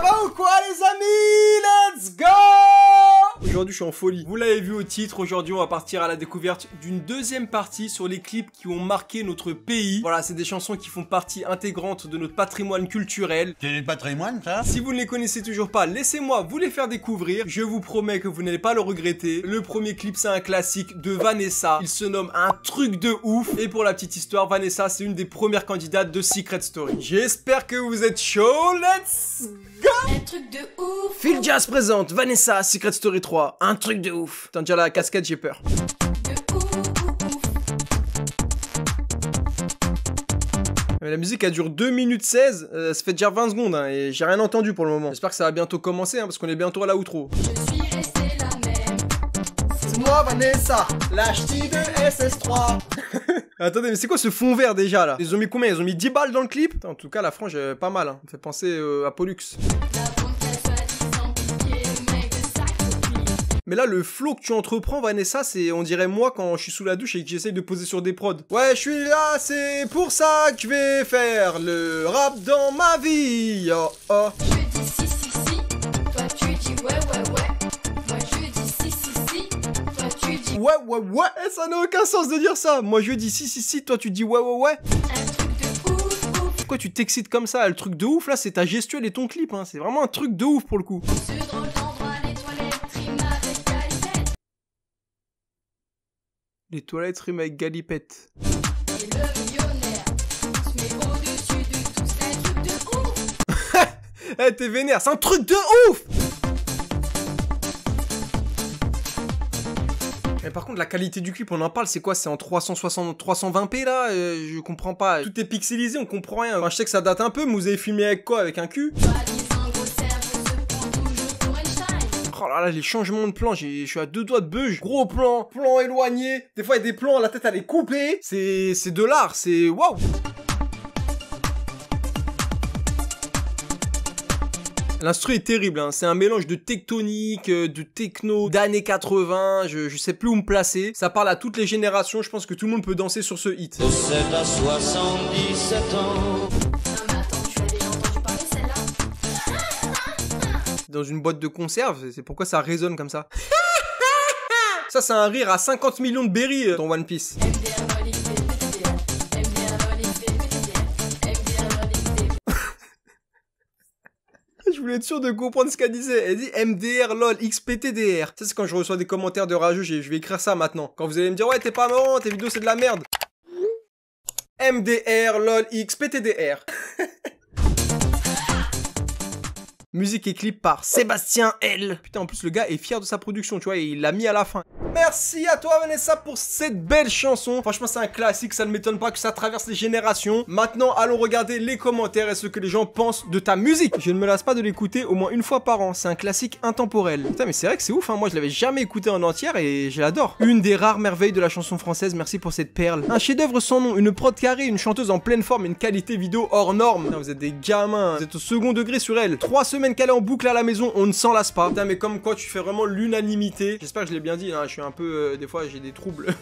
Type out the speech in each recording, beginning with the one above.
Ça va ou quoi les amis? Let's go! Aujourd'hui je suis en folie. Vous l'avez vu au titre, aujourd'hui on va partir à la découverte d'une deuxième partie sur les clips qui ont marqué notre pays. Voilà, c'est des chansons qui font partie intégrante de notre patrimoine culturel. C'est le patrimoine ça? Si vous ne les connaissez toujours pas, laissez-moi vous les faire découvrir. Je vous promets que vous n'allez pas le regretter. Le premier clip c'est un classique de Vanessa. Il se nomme Un truc de ouf. Et pour la petite histoire, Vanessa c'est une des premières candidates de Secret Story. J'espère que vous êtes chaud. Let's go! Un truc de ouf. Phil Jazz présente Vanessa Secret Story 3. Un truc de ouf. Putain, déjà la casquette, j'ai peur. De ouf. Mais la musique elle dure 2 minutes 16, ça fait déjà 20 secondes hein, et j'ai rien entendu pour le moment. J'espère que ça va bientôt commencer hein, parce qu'on est bientôt à la outro. Je suis restée la même. C'est moi Vanessa, la ch'ti de SS3. Attendez, mais c'est quoi ce fond vert déjà là? Ils ont mis combien? Ils ont mis 10 balles dans le clip? Putain, en tout cas la frange pas mal, hein. Ça me fait penser à Pollux. La bombe qu'elle soi-disant piquée, mec de sac copie. Mais là le flow que tu entreprends Vanessa, c'est on dirait moi quand je suis sous la douche et que j'essaye de poser sur des prods. Ouais, je suis là, c'est pour ça que je vais faire le rap dans ma vie. Oh oh. Je dis si si si, toi tu dis ouais ouais ouais. Moi je dis si si si, toi tu dis Ouais ouais ouais, eh, ça n'a aucun sens de dire ça. Moi je dis si si si, toi tu dis ouais ouais ouais. un truc de ouf ouf. Pourquoi tu t'excites comme ça? Le truc de ouf là c'est ta gestuelle et ton clip hein. C'est vraiment un truc de ouf pour le coup. Ce drôle d'endroit, les toilettes riment avec galipette. Les toilettes riment avec galipette. Et le millionnaire se met au-dessus de tout, c'est un truc de ouf. Eh t'es vénère, c'est un truc de ouf. Mais par contre la qualité du clip on en parle, c'est quoi? C'est en 320p là? Je comprends pas. Tout est pixelisé, on comprend rien. Enfin, je sais que ça date un peu, mais vous avez filmé avec quoi? Avec un cul? Soi-disant gros cerveau se prend toujours pour Einstein. Oh là là, les changements de plan, je suis à 2 doigts de beuge. Gros plan, plan éloigné. Des fois il y a des plans, la tête elle est coupée. C'est de l'art, c'est waouh. L'instru est terrible, hein. C'est un mélange de tectonique, de techno, d'années 80, je sais plus où me placer. Ça parle à toutes les générations, je pense que tout le monde peut danser sur ce hit. De 7 à 77 ans. Non mais attends, tu as déjà entendu parler celle-là? Dans une boîte de conserve, c'est pourquoi ça résonne comme ça. Ça c'est un rire à 50 millions de berry dans One Piece. MDR rolling PPTDR, MDR rolling PPTDR, MDR rolling PPTDR. Je voulais être sûr de comprendre ce qu'elle disait. Elle dit MDR lol XPTDR. Ça c'est quand je reçois des commentaires de rageux, je vais écrire ça maintenant. Quand vous allez me dire ouais t'es pas marrant, tes vidéos c'est de la merde. MDR lol XPTDR. Musique et clip par Sébastien L. Putain, en plus, le gars est fier de sa production, tu vois, et il l'a mis à la fin. Merci à toi, Vanessa, pour cette belle chanson. Franchement, c'est un classique, ça ne m'étonne pas que ça traverse les générations. Maintenant, allons regarder les commentaires et ce que les gens pensent de ta musique. Je ne me lasse pas de l'écouter au moins une fois par an. C'est un classique intemporel. Putain, mais c'est vrai que c'est ouf, hein. Moi, je l'avais jamais écouté en entière et je l'adore. Une des rares merveilles de la chanson française. Merci pour cette perle. Un chef-d'œuvre sans nom, une prod carrée, une chanteuse en pleine forme, une qualité vidéo hors norme. Putain, vous êtes des gamins. Vous êtes au second degré sur elle. 3 semaines qu'elle est en boucle à la maison, on ne s'en lasse pas. Putain, mais comme quoi tu fais vraiment l'unanimité. J'espère que je l'ai bien dit, hein. Je suis un peu... des fois j'ai des troubles.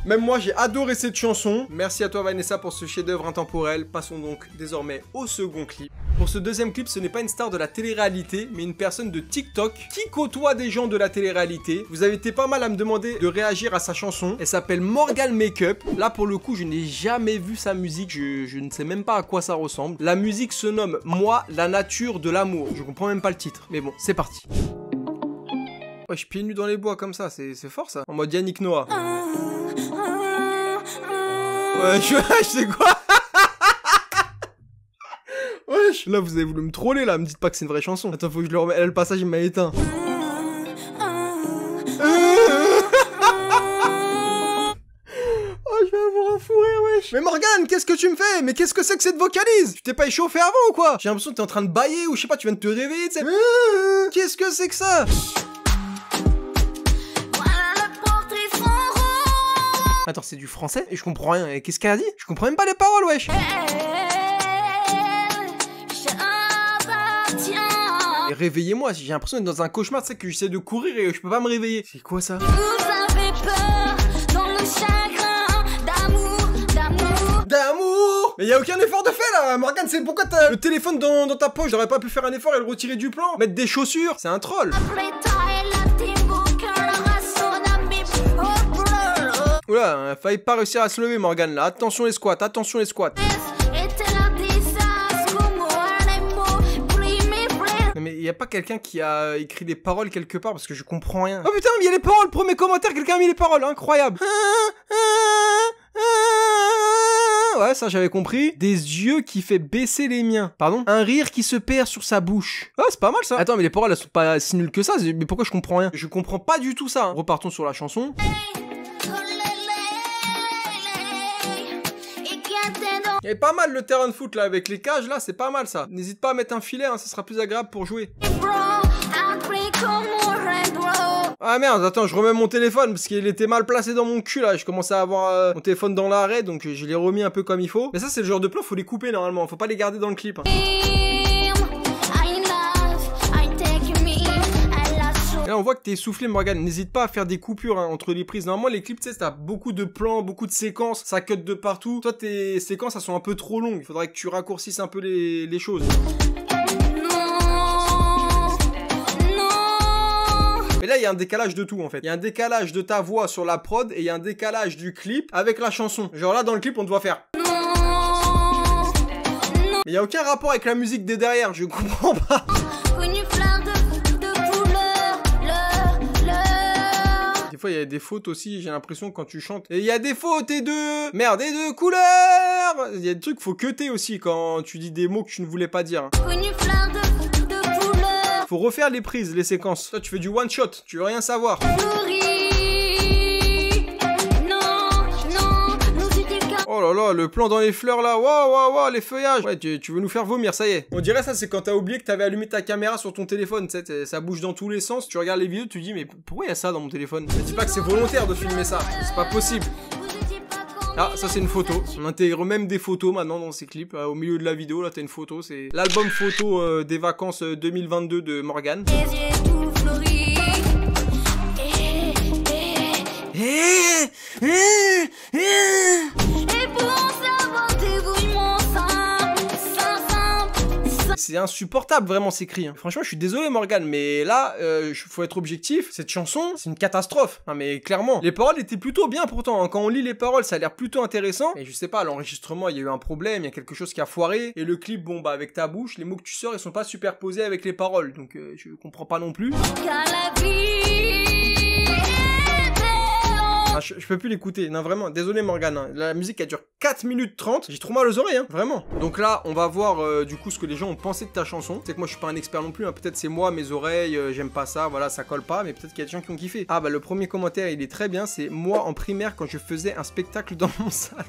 Même moi j'ai adoré cette chanson. Merci à toi Vanessa pour ce chef-d'œuvre intemporel. Passons donc désormais au second clip. Pour ce deuxième clip, ce n'est pas une star de la télé-réalité, mais une personne de TikTok qui côtoie des gens de la télé-réalité. Vous avez été pas mal à me demander de réagir à sa chanson. Elle s'appelle Morgan Makeup. Là pour le coup, je n'ai jamais vu sa musique. Je ne sais même pas à quoi ça ressemble. La musique se nomme Moi, la nature de l'amour. Je comprends même pas le titre. Mais bon, c'est parti. Ouais, je suis pieds nus dans les bois comme ça, c'est fort ça. En mode Yannick Noah. Ouais, je sais quoi. Wesh, là vous avez voulu me troller là, me dites pas que c'est une vraie chanson. Attends, faut que je le remette. Là, le passage il m'a éteint. Oh, je vais avoir un fou rire, wesh. Mais Morgane, qu'est-ce que tu me fais? Mais qu'est-ce que c'est que cette vocalise? Tu t'es pas échauffé avant ou quoi? J'ai l'impression que t'es en train de bailler ou je sais pas, tu viens de te réveiller, tu sais. Qu'est-ce que c'est que ça? Attends, c'est du français et je comprends rien. Et qu'est-ce qu'elle a dit? Je comprends même pas les paroles, wesh. Et réveillez-moi, j'ai l'impression d'être dans un cauchemar, tu sais, que j'essaie de courir et je peux pas me réveiller. C'est quoi ça? Vous avez peur dans le chagrin d'amour, d'amour. D'amour. Mais y a aucun effort de fait là, Morgane, c'est pourquoi t'as le téléphone dans ta poche? J'aurais pas pu faire un effort et le retirer du plan. Mettre des chaussures, c'est un troll. Oula, il failli pas réussir à se lever, Morgane là. Attention les squats, attention les squats. Non mais y a pas quelqu'un qui a écrit des paroles quelque part parce que je comprends rien. Oh putain, mais y a les paroles, premier commentaire, quelqu'un a mis les paroles, incroyable. Ouais, ça j'avais compris. Des yeux qui fait baisser les miens. Pardon? Un rire qui se perd sur sa bouche. Ah, c'est pas mal ça. Attends, mais les paroles elles sont pas si nulles que ça. Mais pourquoi je comprends rien? Je comprends pas du tout ça. Repartons sur la chanson. Il y avait pas mal le terrain de foot là avec les cages là, c'est pas mal ça. N'hésite pas à mettre un filet, hein, ça sera plus agréable pour jouer. Ah merde, attends, je remets mon téléphone parce qu'il était mal placé dans mon cul là. Je commençais à avoir mon téléphone dans l'arrêt donc je l'ai remis un peu comme il faut. Mais ça c'est le genre de plan, faut les couper normalement, faut pas les garder dans le clip. Hein. Et là on voit que t'es essoufflé Morgane, n'hésite pas à faire des coupures hein, entre les prises. Normalement les clips tu sais t'as beaucoup de plans, beaucoup de séquences, ça cut de partout. Toi tes séquences elles sont un peu trop longues, il faudrait que tu raccourcisses un peu les choses. Mais là il y a un décalage de tout en fait. Il y a un décalage de ta voix sur la prod et il y a un décalage du clip avec la chanson. Genre là dans le clip on doit faire. Mais il y a aucun rapport avec la musique de derrière, je comprends pas. Des fois il y a des fautes aussi, j'ai l'impression quand tu chantes. Et il y a des fautes et de... Merde, et de couleurs. Il y a des trucs faut cutter aussi quand tu dis des mots que tu ne voulais pas dire. Faut refaire les prises, les séquences. Toi tu fais du one shot, tu veux rien savoir. Oh là là, le plan dans les fleurs là, waouh, les feuillages. Ouais, tu veux nous faire vomir, ça y est. On dirait ça, c'est quand t'as oublié que t'avais allumé ta caméra sur ton téléphone, tu sais, ça bouge dans tous les sens. Tu regardes les vidéos, tu dis, mais pourquoi il y a ça dans mon téléphone? Mais dis pas que c'est volontaire de filmer ça, c'est pas possible. Ah, ça c'est une photo. On intègre même des photos maintenant dans ces clips. Au milieu de la vidéo, là t'as une photo, c'est l'album photo des vacances 2022 de Morgane. C'est insupportable vraiment ces cris. Hein. Franchement, je suis désolé Morgane, mais là, faut être objectif. Cette chanson, c'est une catastrophe. Non mais clairement, les paroles étaient plutôt bien pourtant. Hein. Quand on lit les paroles, ça a l'air plutôt intéressant. Et je sais pas, à l'enregistrement, il y a eu un problème, il y a quelque chose qui a foiré. Et le clip, bon bah avec ta bouche, les mots que tu sors, ils sont pas superposés avec les paroles. Donc je comprends pas non plus. Ah, je peux plus l'écouter, non vraiment, désolé Morgane, hein. La musique elle dure 4 minutes 30, j'ai trop mal aux oreilles, hein, vraiment. Donc là, on va voir du coup ce que les gens ont pensé de ta chanson. C'est que moi je suis pas un expert non plus, hein. Peut-être c'est moi, mes oreilles, j'aime pas ça, voilà, ça colle pas, mais peut-être qu'il y a des gens qui ont kiffé. Ah bah le premier commentaire il est très bien, c'est moi en primaire quand je faisais un spectacle dans mon salon.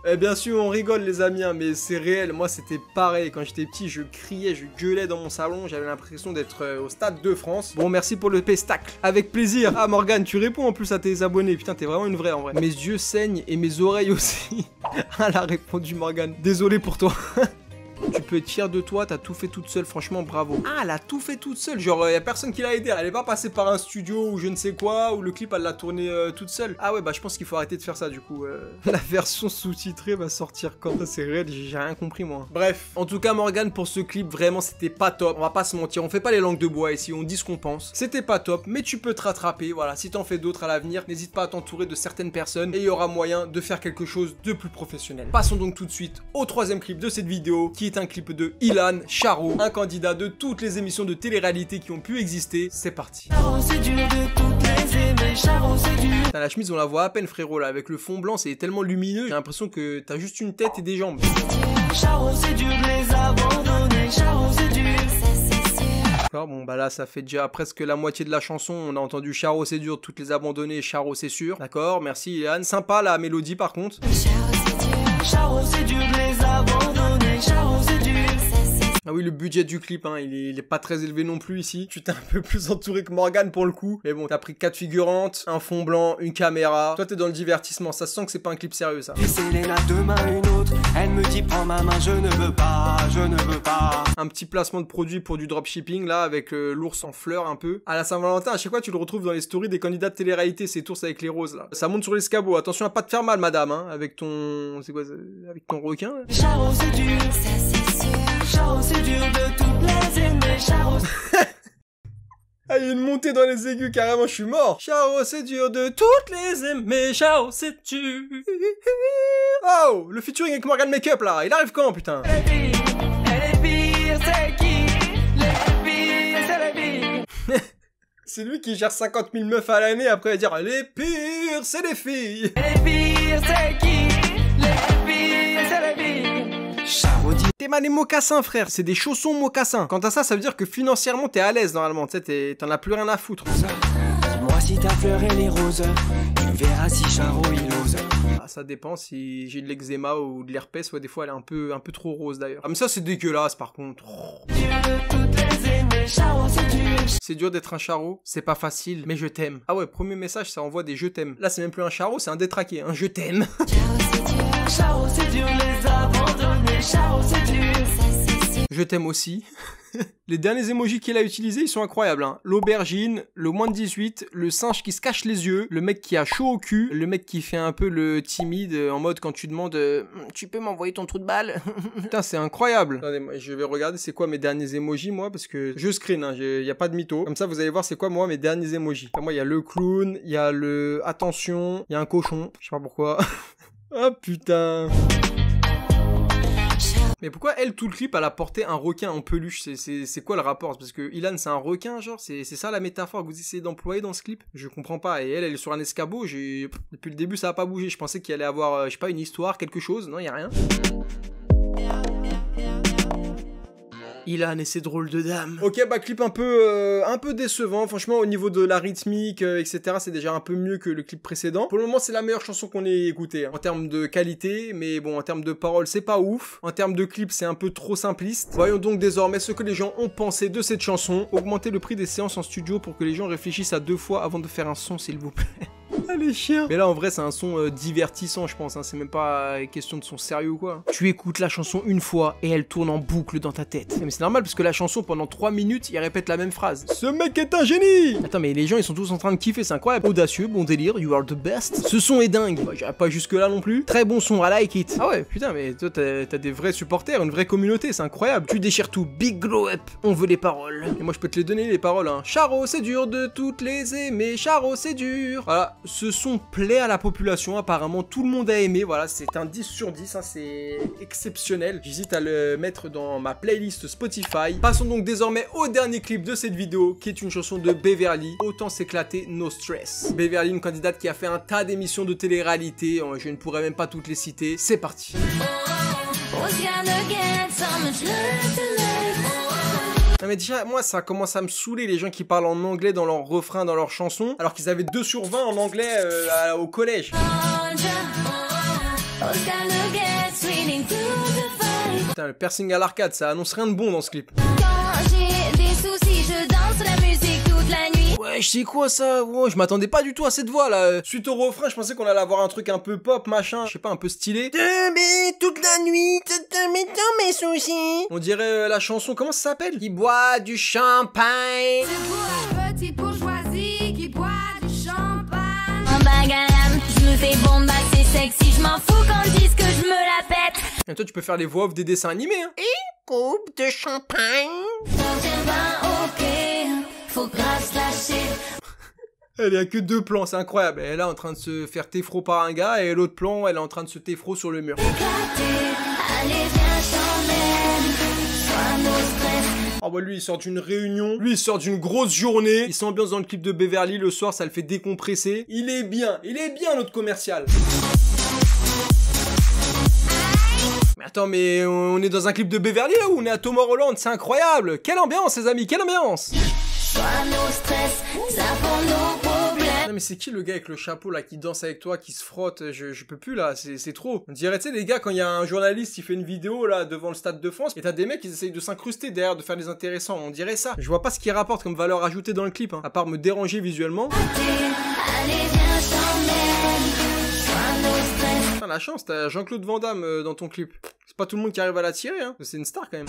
Eh bien sûr on rigole les amis hein, mais c'est réel, moi c'était pareil, quand j'étais petit je criais, je gueulais dans mon salon, j'avais l'impression d'être au Stade de France. Bon merci pour le pestacle, avec plaisir. Ah Morgane tu réponds en plus à tes abonnés, putain t'es vraiment une vraie en vrai. Mes yeux saignent et mes oreilles aussi. Ah elle a répondu Morgane, désolé pour toi. Tu peux être fier de toi, t'as tout fait toute seule, franchement bravo. Ah elle a tout fait toute seule, genre y a personne qui l'a aidé, elle est pas passée par un studio ou je ne sais quoi, ou le clip elle l'a tourné toute seule. Ah ouais bah je pense qu'il faut arrêter de faire ça du coup. La version sous-titrée va sortir quand? Ça c'est réel, j'ai rien compris moi. Bref, en tout cas Morgane pour ce clip vraiment c'était pas top, on va pas se mentir, on fait pas les langues de bois ici, on dit ce qu'on pense. C'était pas top, mais tu peux te rattraper, voilà, si t'en fais d'autres à l'avenir, n'hésite pas à t'entourer de certaines personnes et il y aura moyen de faire quelque chose de plus professionnel. Passons donc tout de suite au troisième clip de cette vidéo, qui est un clip de Ilan Charo, un candidat de toutes les émissions de télé-réalité qui ont pu exister. C'est parti. Putain, la chemise on la voit à peine frérot là, avec le fond blanc c'est tellement lumineux, j'ai l'impression que t'as juste une tête et des jambes. D'accord, bon bah là ça fait déjà presque la moitié de la chanson, on a entendu Charo c'est dur, toutes les abandonnées, Charo c'est sûr. D'accord, merci Ilan, sympa la mélodie par contre. Charo c'est dur de les abandonner, Charo c'est dur. Ah oui, le budget du clip, hein, il est pas très élevé non plus ici. Tu t'es un peu plus entouré que Morgane pour le coup. Mais bon, t'as pris 4 figurantes, un fond blanc, une caméra. Toi, t'es dans le divertissement. Ça se sent que c'est pas un clip sérieux, ça. Et Selena demain une autre, elle me dit prends ma main, je ne veux pas, je ne veux pas. Un petit placement de produit pour du dropshipping, là, avec l'ours en fleurs un peu. À la Saint-Valentin, à chaque fois, tu le retrouves dans les stories des candidats de télé-réalité, cet ours avec les roses, là. Ça monte sur l'escabeau. Attention à pas te faire mal, madame, hein, avec ton... C'est quoi ça? Avec ton requin, là. Charo c'est dur, Ça c'est sûr. Charo c'est dur de toutes les aimer, Charo. Ah, il y a une montée dans les aigus, carrément, je suis mort. Charo, c'est dur de toutes les aimer. Charo, c'est dur. Oh, le featuring avec Morgan Makeup, là. Il arrive quand, putain? Elle est pire, c'est qui? Les pires, c'est les pires. C'est lui qui gère 50 000 meufs à l'année, après il va dire les pires, c'est les filles. Les pires, c'est qui? Les pires, c'est les pires. Charo dit T'es mal les mocassins, frère. C'est des chaussons mocassins. Quant à ça, ça veut dire que financièrement, t'es à l'aise, normalement. Tu sais, t'en as plus rien à foutre. dis-moi si ta fleur elle est rose, tu verras si Charo il ose. Ah, ça dépend si j'ai de l'eczéma ou de l'herpès. Ouais, des fois, elle est un peu trop rose, d'ailleurs. Ah, mais ça, c'est dégueulasse, par contre. Oh. Dur de toutes les aimer, Charo c'est dur. C'est dur d'être un charreau, c'est pas facile, mais je t'aime. Ah ouais, premier message, ça envoie des je t'aime. Là, c'est même plus un charreau, c'est un détraqué, un je t'aime. Charo c'est dur, les abandonner, Charo c'est dur. Ça c'est sûr. Je t'aime aussi. Les derniers emojis qu'il a utilisés, ils sont incroyables, hein. L'aubergine, le moins de 18, le singe qui se cache les yeux, le mec qui a chaud au cul, le mec qui fait un peu le timide, en mode quand tu demandes tu peux m'envoyer ton trou de balle? Putain, c'est incroyable. Attendez, moi, je vais regarder c'est quoi mes derniers emojis, moi, parce que je screen, hein, y a pas de mytho. Comme ça, vous allez voir c'est quoi, moi, mes derniers emojis. Enfin, moi, il y a le clown, il y a le attention, il y a un cochon, je sais pas pourquoi. Ah, putain. Mais pourquoi elle, tout le clip, elle a porté un requin en peluche? C'est quoi le rapport? Parce que Ilan, c'est un requin, genre? C'est ça la métaphore que vous essayez d'employer dans ce clip? Je comprends pas. Et elle est sur un escabeau. Depuis le début, ça a pas bougé. Je pensais qu'il allait avoir, je sais pas, une histoire, quelque chose. Non, y a rien. Ilan et ses drôles de dames. Ok, bah clip un peu décevant. Franchement, au niveau de la rythmique, etc., c'est déjà un peu mieux que le clip précédent. Pour le moment, c'est la meilleure chanson qu'on ait écoutée, hein, en termes de qualité. Mais bon, en termes de paroles, c'est pas ouf. En termes de clip, c'est un peu trop simpliste. Voyons donc désormais ce que les gens ont pensé de cette chanson. Augmenter le prix des séances en studio pour que les gens réfléchissent à 2 fois avant de faire un son, s'il vous plaît. Ah, les chiens. Mais là, en vrai, c'est un son divertissant, je pense, hein. C'est même pas question de son sérieux ou quoi. Tu écoutes la chanson une fois et elle tourne en boucle dans ta tête. Mais c'est normal parce que la chanson, pendant 3 minutes, il répète la même phrase. Ce mec est un génie. Attends, mais les gens, ils sont tous en train de kiffer, c'est incroyable. Audacieux, bon délire, you are the best. Ce son est dingue. Bah, j'irai pas jusque là non plus. Très bon son, I like it. Ah ouais, putain, mais toi, t'as des vrais supporters, une vraie communauté, c'est incroyable. Tu déchires tout, big glow up. On veut les paroles. Et moi, je peux te les donner, les paroles, hein. Charo, c'est dur de toutes les aimer. Charo, c'est dur. Voilà, ce son plaît à la population, apparemment tout le monde a aimé, voilà, c'est un 10 sur 10, hein, c'est exceptionnel. J'hésite à le mettre dans ma playlist Spotify. Passons donc désormais au dernier clip de cette vidéo, qui est une chanson de Beverly, Autant s'éclater, No Stress. Beverly, une candidate qui a fait un tas d'émissions de télé-réalité, je ne pourrais même pas toutes les citer, c'est parti. Non mais déjà, moi ça commence à me saouler les gens qui parlent en anglais dans leurs refrains, dans leurs chansons, alors qu'ils avaient 2 sur 20 en anglais au collège. Putain, le piercing à l'arcade, ça annonce rien de bon dans ce clip. Quand j'ai des soucis, je danse la musique toute la nuit. Ouais, je sais quoi ça? Ouais, je m'attendais pas du tout à cette voix là. Suite au refrain, je pensais qu'on allait avoir un truc un peu pop, machin, je sais pas, un peu stylé. Toute la nuit, dans mes soucis. On dirait la chanson, comment ça s'appelle? Qui boit du champagne. C'est pour la petite bourgeoisie qui boit du champagne. En bagarre, je me fais bomber, c'est sexy, je m'en fous quand ils disent que je me la pète. Et toi, tu peux faire les voix off des dessins animés, hein. Coupe de champagne. Faut grâce lâcher. Elle est à que 2 plans, c'est incroyable. Elle est là en train de se faire téfro par un gars, et l'autre plan, elle est en train de se téfro sur le mur. Allez, viens, je t'emmène. Sois nos stress. Oh bah lui il sort d'une réunion, lui il sort d'une grosse journée, il s'ambiance dans le clip de Beverly le soir, ça le fait décompresser. Il est bien notre commercial. Mais attends, mais on est dans un clip de Beverly là ou on est à Tomorrowland? C'est incroyable. Quelle ambiance les amis, quelle ambiance. Sois nos stress, ça pour nos problèmes. Non mais c'est qui le gars avec le chapeau là qui danse avec toi, qui se frotte? Je peux plus là, c'est trop. On dirait, tu sais, les gars, quand il y a un journaliste qui fait une vidéo là devant le Stade de France, et t'as des mecs qui essayent de s'incruster derrière, de faire des intéressants. On dirait ça. Je vois pas ce qu'il rapporte comme valeur ajoutée dans le clip, hein, à part me déranger visuellement. Putain, la chance, t'as Jean-Claude Van Damme dans ton clip. C'est pas tout le monde qui arrive à l'attirer, hein. C'est une star quand même.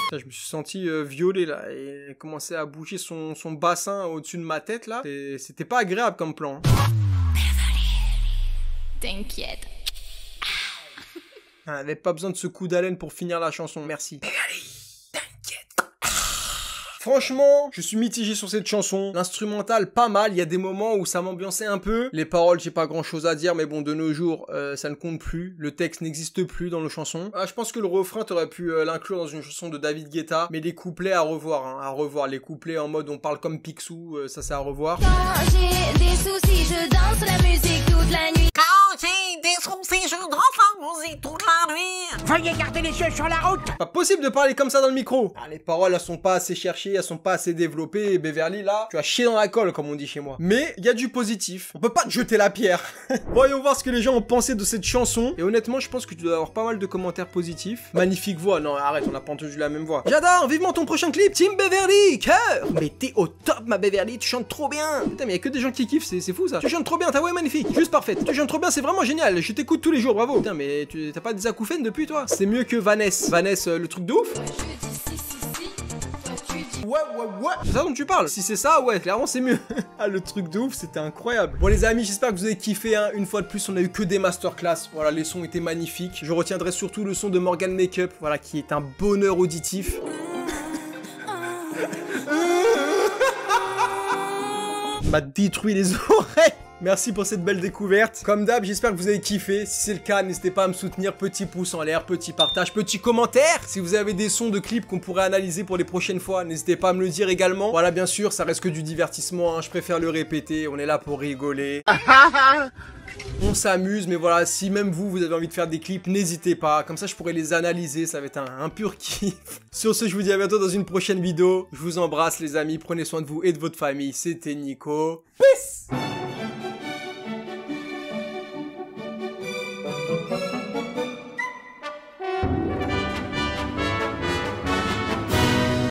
Putain, je me suis senti violé là, et il commençait à bouger son bassin au-dessus de ma tête là. C'était pas agréable comme plan. Hein. T'inquiète. On avait pas besoin de ce coup d'haleine pour finir la chanson, merci. Franchement, je suis mitigé sur cette chanson. L'instrumental, pas mal. Il y a des moments où ça m'ambiançait un peu. Les paroles, j'ai pas grand chose à dire, mais bon, de nos jours, ça ne compte plus. Le texte n'existe plus dans nos chansons. Je pense que le refrain, t'aurais pu l'inclure dans une chanson de David Guetta. Mais les couplets à revoir, hein, à revoir. Les couplets en mode on parle comme Picsou, ça c'est à revoir. Quand j'ai des soucis, je danse la musique toute la nuit. Quand j'ai des soucis, je danse la musique toute la nuit. Veuillez garder les yeux sur la route. Pas possible de parler comme ça dans le micro. Les paroles, elles sont pas assez cherchées, elles sont pas assez développées. Et Beverly, là, tu as chié dans la colle, comme on dit chez moi. Mais il y a du positif. On peut pas te jeter la pierre. Voyons voir ce que les gens ont pensé de cette chanson. Et honnêtement, je pense que tu dois avoir pas mal de commentaires positifs. Magnifique voix. Non, arrête, on n'a pas entendu la même voix. J'adore, vivement ton prochain clip. Team Beverly, cœur. Mais t'es au top, ma Beverly, tu chantes trop bien. Putain, mais y a que des gens qui kiffent, c'est fou ça. Tu chantes trop bien, ta voix est magnifique. Juste parfaite. Tu chantes trop bien, c'est vraiment génial. Je t'écoute tous les jours, bravo. Putain, mais t'as pas des acouphènes depuis toi? C'est mieux que Vanessa. Vanessa, le truc de ouf. Moi je dis si, si, si. Toi tu dis Ouais. C'est ça dont tu parles. Si c'est ça, ouais, clairement c'est mieux. Ah, le truc de ouf, c'était incroyable. Bon les amis, j'espère que vous avez kiffé, hein. Une fois de plus, on a eu que des masterclass. Voilà, les sons étaient magnifiques. Je retiendrai surtout le son de Morgan Makeup, voilà, qui est un bonheur auditif. M'a détruit les oreilles. Merci pour cette belle découverte. Comme d'hab, j'espère que vous avez kiffé. Si c'est le cas, n'hésitez pas à me soutenir. Petit pouce en l'air, petit partage, petit commentaire. Si vous avez des sons de clips qu'on pourrait analyser pour les prochaines fois, n'hésitez pas à me le dire également. Voilà, bien sûr, ça reste que du divertissement, hein. Je préfère le répéter. On est là pour rigoler. On s'amuse, mais voilà, si même vous avez envie de faire des clips, n'hésitez pas. Comme ça, je pourrais les analyser. Ça va être un pur kiff. Sur ce, je vous dis à bientôt dans une prochaine vidéo. Je vous embrasse, les amis. Prenez soin de vous et de votre famille. C'était Nico. Peace!